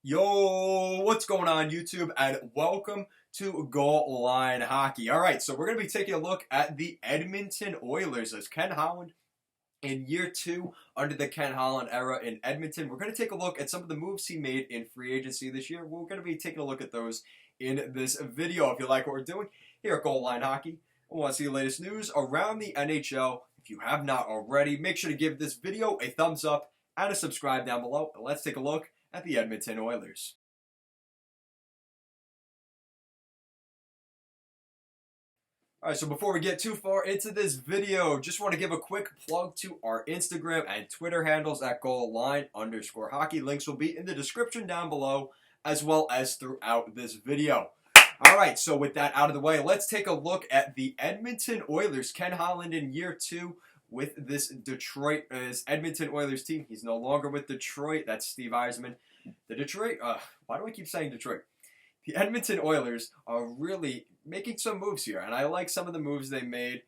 Yo, what's going on YouTube? And welcome to Goal Line Hockey. All right, so we're going to be taking a look at the Edmonton Oilers as Ken Holland in year two under the Ken Holland era in Edmonton. We're going to take a look at some of the moves he made in free agency this year. We're going to be taking a look at those in this video. If you like what we're doing here at Goal Line Hockey, I want to see the latest news around the NHL. If you have not already, make sure to give this video a thumbs up and a subscribe down below. And let's take a look at the Edmonton Oilers. Alright, so before we get too far into this video, just want to give a quick plug to our Instagram and Twitter handles at goalline_hockey. Links will be in the description down below, as well as throughout this video. Alright, so with that out of the way, let's take a look at the Edmonton Oilers. Ken Holland in year two with this Edmonton Oilers team. He's no longer with Detroit. That's Steve Yzerman. The Detroit, why do I keep saying Detroit? The Edmonton Oilers are really making some moves here, and I like some of the moves they made.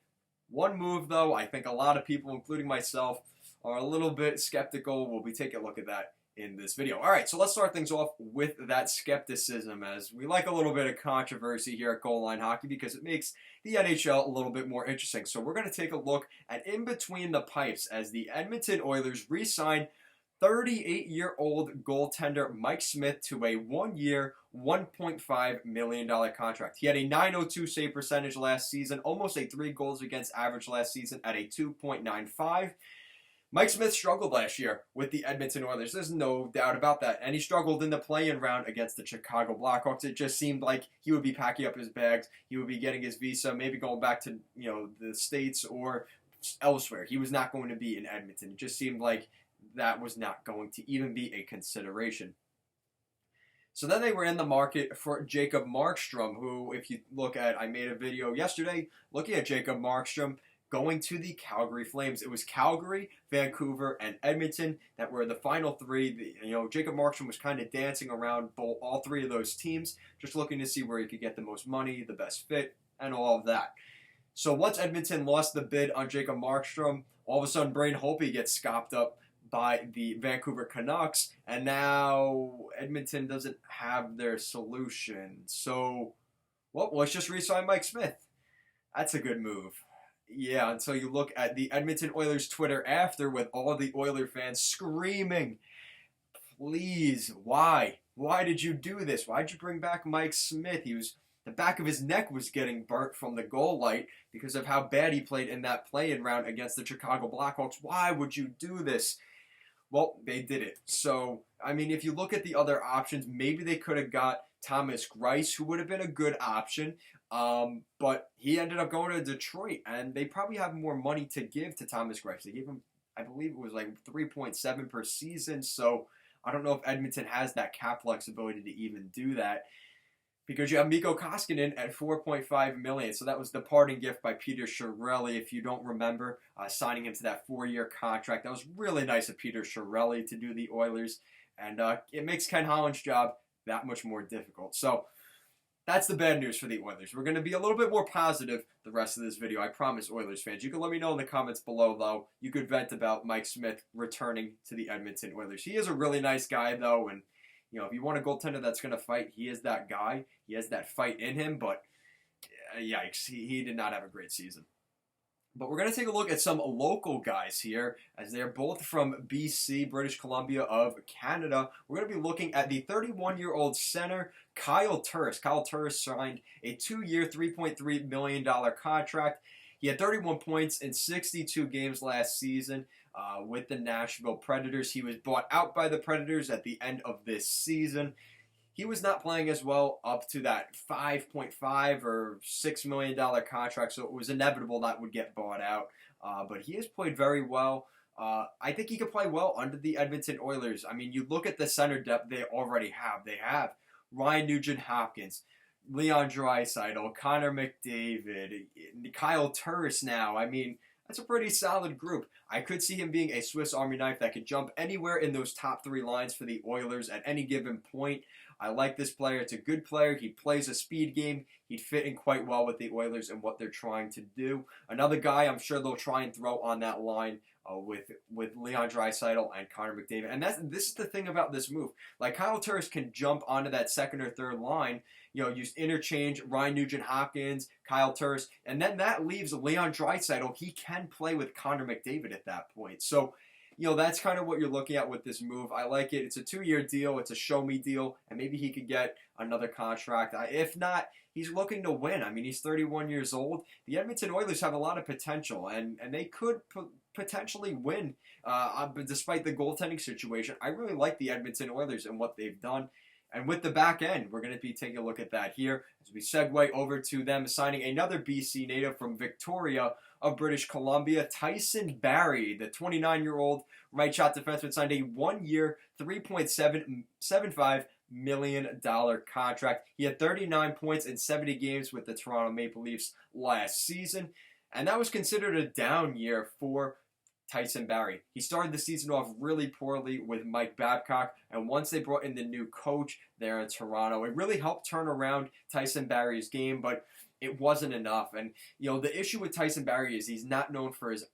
One move, though, I think a lot of people, including myself, are a little bit skeptical. We'll be taking a look at that in this video. All right, so let's start things off with that skepticism, as we like a little bit of controversy here at Goal Line Hockey because it makes the NHL a little bit more interesting. So we're going to take a look at in between the pipes as the Edmonton Oilers re-sign 38-year-old goaltender Mike Smith to a one-year, $1.5 million contract. He had a .902 save percentage last season, almost a 3 goals against average last season at a 2.95. Mike Smith struggled last year with the Edmonton Oilers. There's no doubt about that. And he struggled in the play-in round against the Chicago Blackhawks. It just seemed like he would be packing up his bags. He would be getting his visa, maybe going back to the States or elsewhere. He was not going to be in Edmonton. It just seemed like that was not going to even be a consideration. So then they were in the market for Jacob Markstrom, who, if you look at, I made a video yesterday looking at Jacob Markstrom going to the Calgary Flames. It was Calgary, Vancouver, and Edmonton that were the final three. Jacob Markstrom was kind of dancing around all three of those teams, just looking to see where he could get the most money, the best fit, and all of that. So once Edmonton lost the bid on Jacob Markstrom, all of a sudden Braden Holtby gets scooped up by the Vancouver Canucks, and now Edmonton doesn't have their solution. So, well, let's just re-sign Mike Smith. That's a good move. Yeah, until you look at the Edmonton Oilers Twitter after with all the Oiler fans screaming, please, why? Why did you do this? Why did you bring back Mike Smith? The back of his neck was getting burnt from the goal light because of how bad he played in that play-in round against the Chicago Blackhawks. Why would you do this? Well, they did it. So, I mean, if you look at the other options, maybe they could have got Thomas Greiss, who would have been a good option. But he ended up going to Detroit, and they probably have more money to give to Thomas Greiss. They gave him, I believe it was like 3.7 per season. So, I don't know if Edmonton has that cap flexibility to even do that. Because you have Mikko Koskinen at $4.5 million. So that was the parting gift by Peter Chiarelli, if you don't remember, signing him to that 4-year contract. That was really nice of Peter Chiarelli to do the Oilers. And it makes Ken Holland's job that much more difficult. So that's the bad news for the Oilers. We're going to be a little bit more positive the rest of this video. I promise, Oilers fans. You can let me know in the comments below, though. You could vent about Mike Smith returning to the Edmonton Oilers. He is a really nice guy, though, and if you want a goaltender that's going to fight, he is that guy. He has that fight in him, but yikes, he did not have a great season. But we're going to take a look at some local guys here, as they're both from BC, British Columbia of Canada. We're going to be looking at the 31-year-old center, Kyle Turris. Kyle Turris signed a 2-year, $3.3 million contract. He had 31 points in 62 games last season. With the Nashville Predators. He was bought out by the Predators at the end of this season. He was not playing as well up to that $5.5 or $6 million contract, so it was inevitable that would get bought out. But he has played very well. I think he could play well under the Edmonton Oilers. I mean, you look at the center depth they already have. They have Ryan Nugent-Hopkins, Leon Draisaitl, Connor McDavid, Kyle Turris now. I mean, that's a pretty solid group. I could see him being a Swiss Army knife that could jump anywhere in those top 3 lines for the Oilers at any given point. I like this player. It's a good player. He plays a speed game. He'd fit in quite well with the Oilers and what they're trying to do. Another guy I'm sure they'll try and throw on that line with Leon Draisaitl and Connor McDavid. And this is the thing about this move. Like, Kyle Turris can jump onto that second or third line, use interchange Ryan Nugent-Hopkins, Kyle Turris, and then that leaves Leon Draisaitl. He can play with Connor McDavid at that point. So, that's kind of what you're looking at with this move. I like it. It's a 2-year deal. It's a show-me deal, and maybe he could get another contract. If not, he's looking to win. I mean, he's 31 years old. The Edmonton Oilers have a lot of potential, and they could potentially win despite the goaltending situation. I really like the Edmonton Oilers and what they've done. And with the back end, we're going to be taking a look at that here as we segue over to them signing another BC native from Victoria of British Columbia, Tyson Barrie, the 29-year-old right shot defenseman, signed a 1-year, $3.75 million contract. He had 39 points in 70 games with the Toronto Maple Leafs last season, and that was considered a down year for Tyson Barrie. He started the season off really poorly with Mike Babcock, and once they brought in the new coach there in Toronto, it really helped turn around Tyson Barrie's game, but it wasn't enough. And, the issue with Tyson Barrie is he's not known for his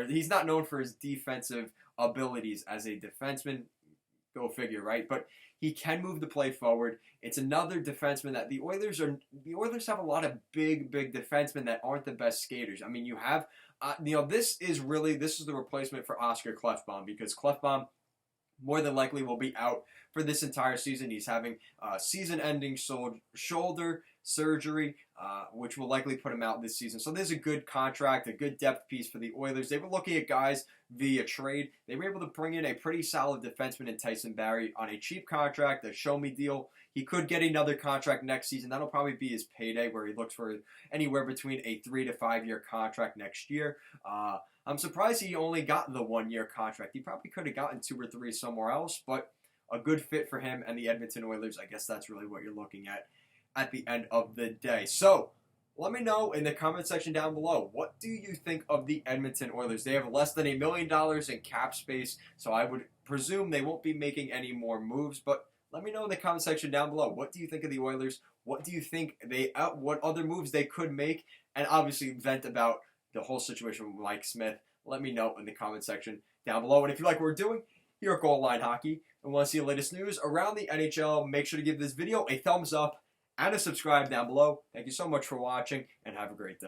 he's not known for his defensive abilities as a defenseman. Go figure, right? But he can move the play forward. It's another defenseman that the Oilers have a lot of big defensemen that aren't the best skaters. I mean, you have, this is the replacement for Oscar Klefbom, because Klefbom more than likely will be out for this entire season. He's having season-ending shoulder surgery, which will likely put him out this season. So there's a good contract, a good depth piece for the Oilers. They were looking at guys via trade. They were able to bring in a pretty solid defenseman in Tyson Barrie on a cheap contract, a show-me deal. He could get another contract next season. That'll probably be his payday, where he looks for anywhere between a 3 to 5 year contract next year. I'm surprised he only got the 1-year contract. He probably could have gotten 2 or 3 somewhere else, but a good fit for him and the Edmonton Oilers. I guess that's really what you're looking at the end of the day. So, let me know in the comment section down below, what do you think of the Edmonton Oilers? They have less than $1 million in cap space, so I would presume they won't be making any more moves, but let me know in the comment section down below. What do you think of the Oilers? What do you think what other moves they could make? And obviously vent about the whole situation with Mike Smith. Let me know in the comment section down below. And if you like what we're doing here at Goal Line Hockey and want to see the latest news around the NHL, make sure to give this video a thumbs up and a subscribe down below. Thank you so much for watching, and have a great day.